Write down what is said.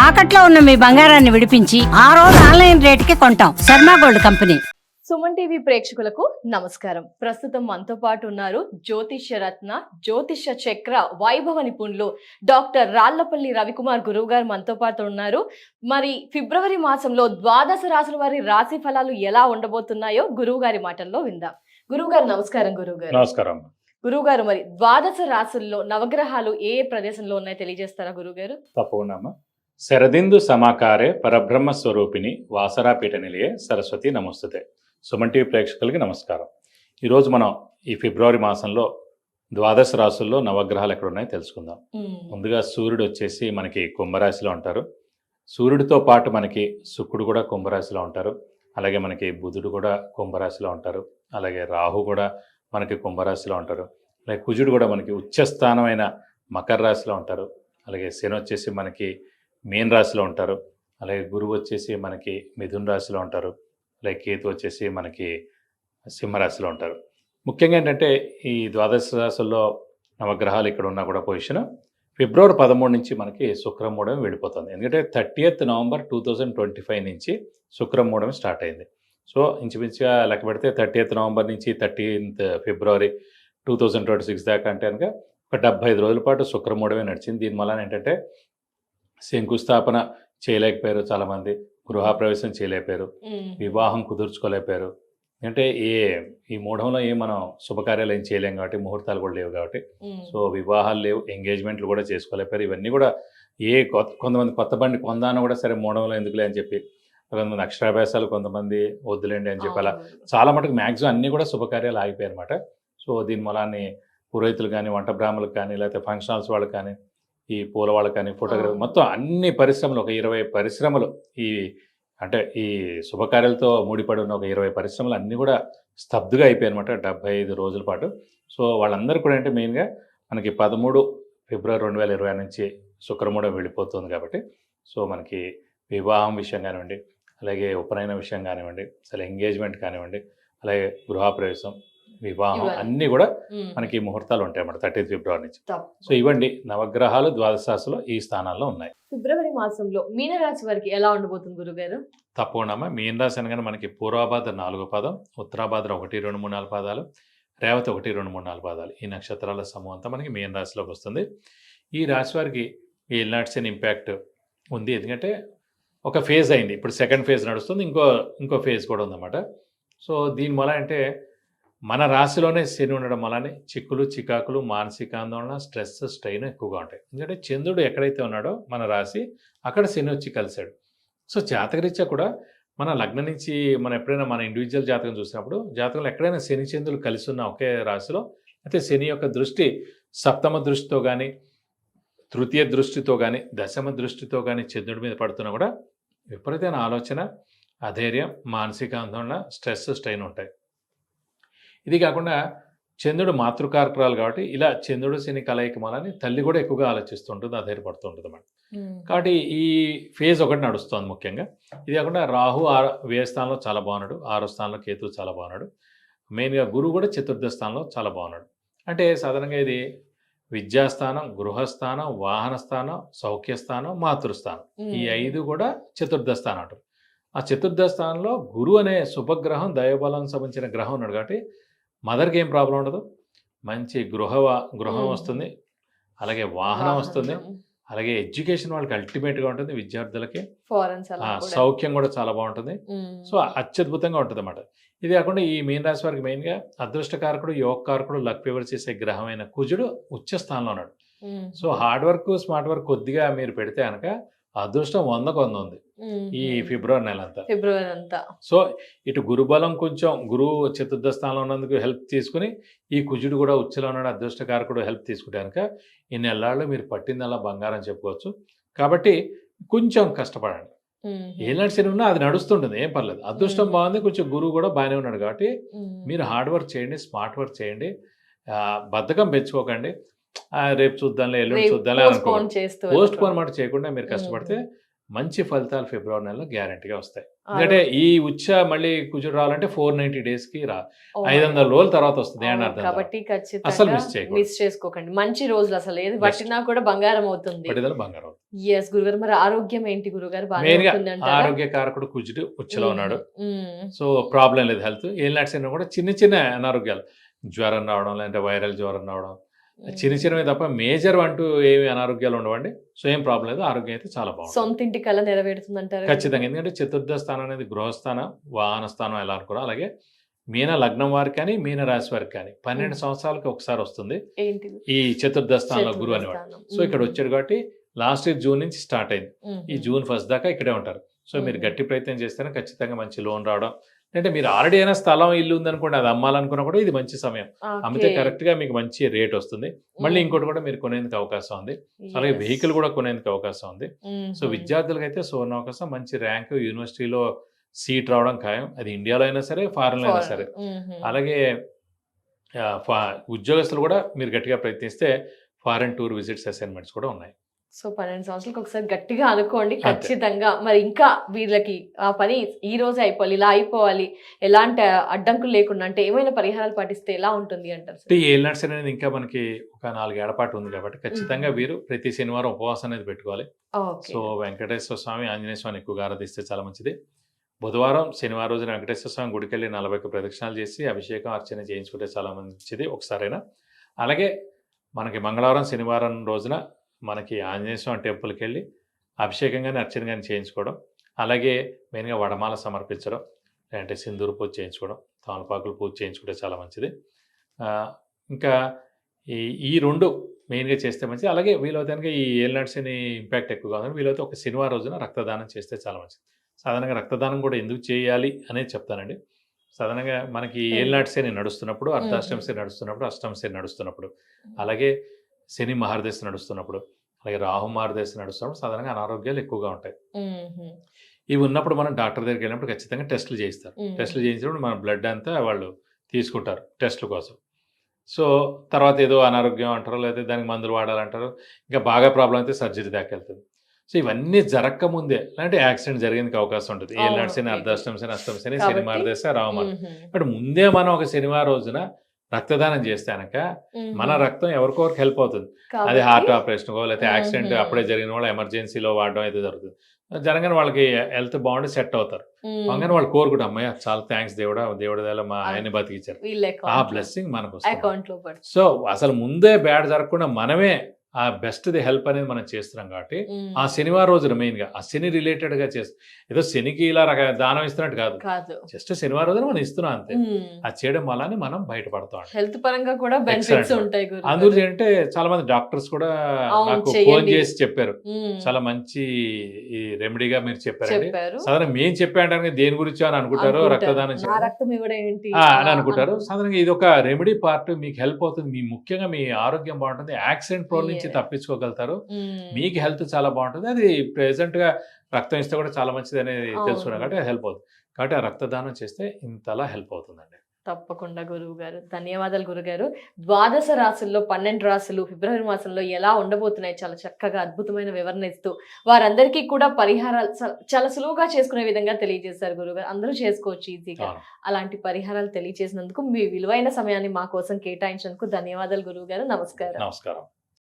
తాకట్లో ఉన్న మీ బంగారాన్ని విడిపించి ఆ రోజు ఆన్లైన్ రేటుకి కొంటాం. Sharma gold company. Suman TV ప్రేక్షకులకు నమస్కారం. ప్రస్తుతం మనతో పాటు ఉన్నారు జ్యోతిష్య రత్న, జ్యోతిష్య చక్ర వైభవ నిపుణులు డాక్టర్ రాళ్లపల్లి రవికుమార్ గురువు గారు మనతో పాటు ఉన్నారు. మరి ఫిబ్రవరి మాసంలో ద్వాదశ రాశుల వారి రాశి ఫలాలు ఎలా ఉండబోతున్నాయో గురువు గారి మాటల్లో విందాం. గురువు గారు నమస్కారం. గురువు గారు నమస్కారం. గురువు గారు, మరి ద్వాదశ రాశుల్లో నవగ్రహాలు ఏ ప్రదేశంలో ఉన్నాయో తెలియజేస్తారా గురువు గారు? తప్పకుండా. శరదిందు సమాకారే పరబ్రహ్మ స్వరూపిణి వాసరాపీఠ నిలయే సరస్వతి నమస్తుతే. సుమన్ టీవీ ప్రేక్షకులకి నమస్కారం. ఈరోజు మనం ఈ ఫిబ్రవరి మాసంలో ద్వాదశ రాశుల్లో నవగ్రహాలు ఎక్కడ ఉన్నాయో తెలుసుకుందాం. ముందుగా సూర్యుడు వచ్చేసి మనకి కుంభరాశిలో ఉంటారు. సూర్యుడితో పాటు మనకి శుక్రుడు కూడా కుంభరాశిలో ఉంటారు. అలాగే మనకి బుధుడు కూడా కుంభరాశిలో ఉంటారు. అలాగే రాహు కూడా మనకి కుంభరాశిలో ఉంటారు. అలాగే కుజుడు కూడా మనకి ఉచ్చస్థానమైన మకర రాశిలో ఉంటారు. అలాగే శని వచ్చేసి మనకి మీన రాశిలో ఉంటారు. అలాగే గురువు వచ్చేసి మనకి మిథున రాశిలో ఉంటారు. అలాగే కేతు వచ్చేసి మనకి సింహరాశిలో ఉంటారు. ముఖ్యంగా ఏంటంటే ఈ ద్వాదశ రాశుల్లో నవగ్రహాలు ఇక్కడ ఉన్నా కూడా పొజిషన్ ఫిబ్రవరి 13 నుంచి మనకి శుక్రమూఢం వెళ్ళిపోతుంది. ఎందుకంటే 30th నవంబర్ 2025 నుంచి శుక్రమూఢం స్టార్ట్ అయింది. సో ఇంచుమించుగా లెక్క పెడితే 30th నవంబర్ నుంచి 13th ఫిబ్రవరి 2026 దాకా అంటే కనుక ఒక 75 రోజుల పాటు శుక్రమూఢమే నడిచింది. దీని వలన ఏంటంటే శంకుస్థాపన చేయలేకపోయారు చాలామంది, గృహప్రవేశం చేయలేకపోయారు, వివాహం కుదుర్చుకోలేకపోయారు. అంటే ఈ మూఢంలో మనం శుభకార్యాలు ఏం చేయలేం కాబట్టి, ముహూర్తాలు కూడా లేవు కాబట్టి, సో వివాహాలు లేవు, ఎంగేజ్మెంట్లు కూడా చేసుకోలేకపోయారు. ఇవన్నీ కూడా కొంతమంది కొత్త బండి కొందాను కూడా సరే మూఢంలో ఎందుకులే అని చెప్పి, కొంతమంది అక్షరాభ్యాసాలు కొంతమంది వద్దులేండి అని చెప్పి, అలా చాలా మటుకు మ్యాక్సిమం అన్నీ కూడా శుభకార్యాలు ఆగిపోయాయి అనమాట. సో దీని మూలాన్ని పురోహితులు కానీ, వంట బ్రాహ్మణులకు కానీ, లేకపోతే ఫంక్షన్ హాల్స్ వాళ్ళకి కానీ, ఈ పూల వాళ్ళకి కానీ, ఫోటోగ్రఫీ, మొత్తం అన్ని పరిశ్రమలు, ఒక 20 పరిశ్రమలు, ఈ శుభకార్యాలతో ముడిపడి ఉన్న ఒక 20 పరిశ్రమలు అన్నీ కూడా స్తబ్దుగా అయిపోయాయి అనమాట 75 రోజుల పాటు. సో వాళ్ళందరూ కూడా అంటే మెయిన్గా మనకి 13 ఫిబ్రవరి 2020 నుంచి శుక్రమూఢం వెళ్ళిపోతుంది కాబట్టి, సో మనకి వివాహం విషయం కానివ్వండి, అలాగే ఉపనయన విషయం కానివ్వండి, అసలు ఎంగేజ్మెంట్ కానివ్వండి, అలాగే గృహప్రవేశం, వివాహం అన్నీ కూడా మనకి ముహూర్తాలు ఉంటాయి అన్నమాట 30th ఫిబ్రవరి నుంచి. సో ఇవ్వండి నవగ్రహాలు ద్వాదశ రాశిలో ఈ స్థానాల్లో ఉన్నాయి. ఫిబ్రవరి మాసంలో మీనరాశి వారికి ఎలా ఉండబోతుంది గురుగారు? తప్పకుండా. మీన రాశి అనగానే మనకి పూర్వాభాద్ర 4వ పాదం, ఉత్తరాభాద్ర 1, 2, 3, 4 పాదాలు, రేవతి 1, 2, 3, 4 పాదాలు, ఈ నక్షత్రాల సమూహం అంతా మనకి మీన రాశిలోకి వస్తుంది. ఈ రాశి వారికి ఈ ఎల్నాట్స్ ఇంపాక్ట్ ఉంది. ఎందుకంటే ఒక ఫేజ్ అయింది, ఇప్పుడు సెకండ్ ఫేజ్ నడుస్తుంది, ఇంకో ఫేజ్ కూడా ఉందన్నమాట. సో దీని వల్ల అంటే మన రాశిలోనే శని ఉండడం వల్లనే చిక్కులు, చికాకులు, మానసిక ఆందోళన, స్ట్రెస్, స్ట్రెయిన్ ఎక్కువగా ఉంటాయి. ఎందుకంటే చంద్రుడు ఎక్కడైతే ఉన్నాడో మన రాశి, అక్కడ శని వచ్చి కలిశాడు. సో జాతకరీత్యా కూడా మన లగ్నం నుంచి మనం ఎప్పుడైనా మన ఇండివిజువల్ జాతకం చూసినప్పుడు, జాతకంలో ఎక్కడైనా శని చంద్రులు కలిసి ఉన్న ఒకే రాశిలో అయితే శని యొక్క దృష్టి సప్తమ దృష్టితో కానీ, తృతీయ దృష్టితో కానీ, దశమ దృష్టితో కానీ చంద్రుడి మీద పడుతున్నా కూడా విపరీతమైన ఆలోచన, అధైర్యం, మానసిక ఆందోళన, స్ట్రెస్, స్ట్రెయిన్ ఉంటాయి. ఇది కాకుండా చంద్రుడు మాతృకారకురాలు కాబట్టి ఇలా చంద్రుడు శని కలయిక మూలని తల్లి కూడా ఎక్కువగా ఆలోచిస్తుంటుంది, అధైర్యపడుతుంటుంది అన్నమాట. కాబట్టి ఈ ఫేజ్ ఒకటి నడుస్తుంది ముఖ్యంగా. ఇది కాకుండా రాహు వ్యయ స్థానంలో చాలా బాగున్నాడు, 6వ స్థానంలో కేతు చాలా బాగున్నాడు, మెయిన్గా గురువు కూడా చతుర్థ స్థానంలో చాలా బాగున్నాడు. అంటే సాధారణంగా ఇది విద్యాస్థానం, గృహస్థానం, వాహన స్థానం, సౌఖ్యస్థానం, మాతృస్థానం, ఈ 5 కూడా చతుర్థ స్థానం అంటారు. ఆ చతుర్థ స్థానంలో గురువు అనే శుభగ్రహం, దైవబలం సంబంధించిన గ్రహం ఉన్నాడు కాబట్టి మదర్కి ఏం ప్రాబ్లం ఉండదు, మంచి గృహం వస్తుంది, అలాగే వాహనం వస్తుంది, అలాగే ఎడ్యుకేషన్ వాళ్ళకి అల్టిమేట్గా ఉంటుంది, విద్యార్థులకి సౌఖ్యం కూడా చాలా బాగుంటుంది. సో అత్యద్భుతంగా ఉంటుంది అన్నమాట. ఇది కాకుండా ఈ మీన రాశి వారికి మెయిన్గా అదృష్టకారకుడు, యోగకారకుడు, లక్ ఫేవర్ చేసే గ్రహమైన కుజుడు ఉచ్చ స్థానంలో ఉన్నాడు. So hard work, smart work కొద్దిగా మీరు పెడితే కనుక అదృష్టం 100కు 100 ఉంది ఈ ఫిబ్రవరి నెల అంతా. సో ఇటు గురుబలం కొంచెం, గురువు చతుర్థ స్థానంలో ఉన్నందుకు హెల్ప్ తీసుకుని, ఈ కుజుడు కూడా ఉచ్చలో ఉన్నాడు, అదృష్టకారకుడు హెల్ప్ తీసుకుంటే కనుక ఈ నెలల్లో మీరు పట్టిందల్లా బంగారం చెప్పుకోవచ్చు. కాబట్టి కొంచెం కష్టపడండి. ఏలాంటి శని ఉన్నా అది నడుస్తుంటుంది, ఏం పర్లేదు. అదృష్టం బాగుంది, కొంచెం గురువు కూడా బాగానే ఉన్నాడు కాబట్టి మీరు హార్డ్ వర్క్ చేయండి, స్మార్ట్ వర్క్ చేయండి, బద్ధకం పెంచుకోకండి. రేపు చూద్దాంలే, ఎల్లుండి చూద్దాంలే అనుకోండి. పోస్ట్ పోన్ మాట చేయకుండా మీరు కష్టపడితే మంచి ఫలితాలు ఫిబ్రవరి నెలలో గ్యారెంటీగా వస్తాయి. ఎందుకంటే ఈ మళ్ళీ కుజుడు రావాలంటే 490 days కి 500 రోజుల తర్వాత వస్తుంది అని అర్థం. కాబట్టి అసలు ఖచ్చితంగా మిస్ చేసుకోకండి. మంచి రోజులు అసలు ఏది పట్టినా కూడా బంగారం అవుతుంది. పట్టుదల బంగారం. ఎస్ గురుగారు, మరి ఆరోగ్యం ఏంటి గురుగారు? మెయిన్ గా ఆరోగ్య కారకుడు కుజుడు ఉచ్చలో ఉన్నాడు. సో ప్రాబ్లం లేదు హెల్త్. ఏలినాటి శని కూడా చిన్న చిన్న అనారోగ్యాలు, జ్వరం రావడం లేదంటే వైరల్ జ్వరం రావడం, చిన్న చిన్నవి తప్ప మేజర్ అంటూ ఏమి అనారోగ్యాలు ఉండవండి. సో ఏం ప్రాబ్లం లేదు, ఆరోగ్యం అయితే చాలా బాగుంది. సొంత ఇంటి కళ నెరవేరుతుంది అంటారు ఖచ్చితంగా. ఎందుకంటే చతుర్థ స్థానం అనేది గృహస్థానం, వాహన స్థానం ఎలా అనుకున్నా. అలాగే మీన లగ్నం వారికి కానీ మీన రాశి వారికి కానీ 12 సంవత్సరాలకి ఒకసారి వస్తుంది ఈ చతుర్థ స్థానంలో గురువు అనేవాడు. సో ఇక్కడ వచ్చాడు కాబట్టి లాస్ట్ ఇయర్ జూన్ నుంచి స్టార్ట్ అయింది. ఈ జూన్ 1st దాకా ఇక్కడే ఉంటారు. సో మీరు గట్టి ప్రయత్నం చేస్తేనే ఖచ్చితంగా మంచి లోన్ రావడం, అంటే మీరు ఆల్రెడీ అయినా స్థలం ఇల్లు ఉందనుకోండి, అది అమ్మాలనుకున్నా కూడా ఇది మంచి సమయం. అమ్మితే కరెక్ట్ గా మీకు మంచి రేట్ వస్తుంది. మళ్ళీ ఇంకోటి కూడా మీరు కొనేందుకు అవకాశం ఉంది. అలాగే వెహికల్ కూడా కొనేందుకు అవకాశం ఉంది. సో విద్యార్థులకు అయితే సువర్ణ అవకాశం, మంచి ర్యాంక్, యూనివర్సిటీలో సీట్ రావడం ఖాయం. అది ఇండియాలో అయినా సరే, ఫారెన్ లో అయినా సరే. అలాగే ఉద్యోగస్తులు కూడా మీరు గట్టిగా ప్రయత్నిస్తే ఫారెన్ టూర్ విజిట్స్ అసైన్మెంట్స్ కూడా ఉన్నాయి. సో 12 సంవత్సరాలకు ఒకసారి గట్టిగా అనుకోండి ఖచ్చితంగా. మరి ఇంకా వీళ్ళకి ఆ పని ఈ రోజే అయిపోవాలి, ఇలా అయిపోవాలి, ఎలాంటి అడ్డంకులు లేకుండా అంటే ఏమైనా పరిహారాలు పాటిస్తే ఎలా ఉంటుంది అంటారు? ఈ ఏలినాటి శని అనేది ఇంకా మనకి ఒక 4 ఏళ్ల పాటు ఉంది కాబట్టి ఖచ్చితంగా వీరు ప్రతి శనివారం ఉపవాసం అనేది పెట్టుకోవాలి. సో వెంకటేశ్వర స్వామి, ఆంజనేయ స్వామి ఎక్కువగా ఆరాధిస్తే చాలా మంచిది. బుధవారం, శనివారం రోజున వెంకటేశ్వర స్వామి గుడికి వెళ్ళి 40 ప్రదక్షిణాలు చేసి అభిషేకం అర్చన చేయించుకుంటే చాలా మంచిది ఒకసారైనా. అలాగే మనకి మంగళవారం, శనివారం రోజున మనకి ఆంజనేయ స్వామి టెంపుల్కి వెళ్ళి అభిషేకం కానీ అర్చన కానీ చేయించుకోవడం, అలాగే మెయిన్గా వడమాల సమర్పించడం, లేదంటే సింధూరు పూజ చేయించుకోవడం, తమలపాకులు పూజ చేయించుకుంటే చాలా మంచిది. ఇంకా ఈ 2 మెయిన్గా చేస్తే మంచిది. అలాగే వీలవుతానికి ఈ ఏలినాటి శని ఇంపాక్ట్ ఎక్కువగా ఉంది, వీలైతే ఒక శనివారం రోజున రక్తదానం చేస్తే చాలా మంచిది. సాధారణంగా రక్తదానం కూడా ఎందుకు చేయాలి అనేది చెప్తానండి. సాధారణంగా మనకి ఏలినాటి శని నడుస్తున్నప్పుడు, అర్ధాష్టమ శని నడుస్తున్నప్పుడు, అష్టమ శని నడుస్తున్నప్పుడు, అలాగే శని మహర్దశ నడుస్తున్నప్పుడు, అలాగే రాహు మహర్దశ నడుస్తున్నప్పుడు సాధారణంగా అనారోగ్యాలు ఎక్కువగా ఉంటాయి. ఇవి ఉన్నప్పుడు మనం డాక్టర్ దగ్గరికి వెళ్ళినప్పుడు ఖచ్చితంగా టెస్టులు చేయిస్తారు. టెస్టులు చేయించినప్పుడు మన బ్లడ్ అంతా వాళ్ళు తీసుకుంటారు టెస్టుల కోసం. సో తర్వాత ఏదో అనారోగ్యం అంటారు, లేకపోతే దానికి మందులు వాడాలంటారు, ఇంకా బాగా ప్రాబ్లం అయితే సర్జరీ దాకా వెళ్తుంది. సో ఇవన్నీ జరగక ముందే అంటే యాక్సిడెంట్ జరిగేందుకు అవకాశం ఉంటుంది. ఏలినాటి శని, అర్ధాష్టమ శని, అష్టమ శని, శని మహర్దశ, రాహు మహర్దశ. బట్ ముందే మనం ఒక శనివారం రోజున రక్తదానం చేస్తే కనుక మన రక్తం ఎవరికొరికి హెల్ప్ అవుతుంది. అది హార్ట్ ఆపరేషన్ లేకపోతే యాక్సిడెంట్ అప్పుడే జరిగిన వాళ్ళు ఎమర్జెన్సీలో వాడడం అయితే జరుగుతుంది. జరగని వాళ్ళకి హెల్త్ బాగుండి సెట్ అవుతారు. అందుకని వాళ్ళు కోరుకుంటాం, అమ్మయ్య చాలా థ్యాంక్స్ దేవుడా, దేవుడి వల్ల మా ఆయన్ని బతికించారు, ఆ బ్లెస్సింగ్ మనకు వస్తుంది. సో అసలు ముందే బ్యాడ్ జరగకుండా మనమే ఆ బెస్ట్ది హెల్ప్ అనేది మనం చేస్తున్నాం కాబట్టి ఆ శనివారం రోజున మెయిన్గా ఆ శని రిలేటెడ్ గా చేస్తాం. ఏదో శనికి ఇలా దానం ఇస్తున్నట్టు కాదు, జస్ట్ శనివారం రోజున మనం ఇస్తున్నాం అంతే. అది చేయడం వల్లనే మనం బయటపడతాం. హెల్త్ పరంగా కూడా బెనిఫిట్స్ ఉంటాయి. అందులో ఏంటంటే చాలా మంది డాక్టర్స్ కూడా నాకు ఫోన్ చేసి చెప్పారు, చాలా మంచి ఈ రెమెడీగా మీరు చెప్పారండి. సాధారణ మేము చెప్పాడానికి దేని గురించి అని అనుకుంటారు, రక్తదానం అని అనుకుంటారు. సాధారణంగా ఇది ఒక రెమెడీ పార్ట్, మీకు హెల్ప్ అవుతుంది. మీ ముఖ్యంగా మీ ఆరోగ్యం బాగుంటుంది, యాక్సిడెంట్ ప్రోన్ నుంచి తప్పించుకోగలుగుతారు, మీకు హెల్త్ చాలా బాగుంటుంది. అది ప్రెసెంట్ గా రక్తం ఇస్తే కూడా చాలా మంచిది అనేది తెలుసుకున్నాం కాబట్టి హెల్ప్ అవుతుంది. కాబట్టి ఆ రక్తదానం చేస్తే ఇంతలా హెల్ప్ అవుతుందండి. తప్పకుండా గురువు గారు, ధన్యవాదాలు గురుగారు. 12 రాశుల్లో 12 రాశులు ఫిబ్రవరి మాసంలో ఎలా ఉండబోతున్నాయి చాలా చక్కగా అద్భుతమైన వివరణ ఇస్తూ వారందరికీ కూడా పరిహారాలు చాలా సులువుగా చేసుకునే విధంగా తెలియజేశారు గురుగారు. అందరూ చేసుకోవచ్చు ఈజీగా. అలాంటి పరిహారాలు తెలియజేసినందుకు మీ విలువైన సమయాన్ని మా కోసం కేటాయించినందుకు ధన్యవాదాలు గురువు గారు. నమస్కారం.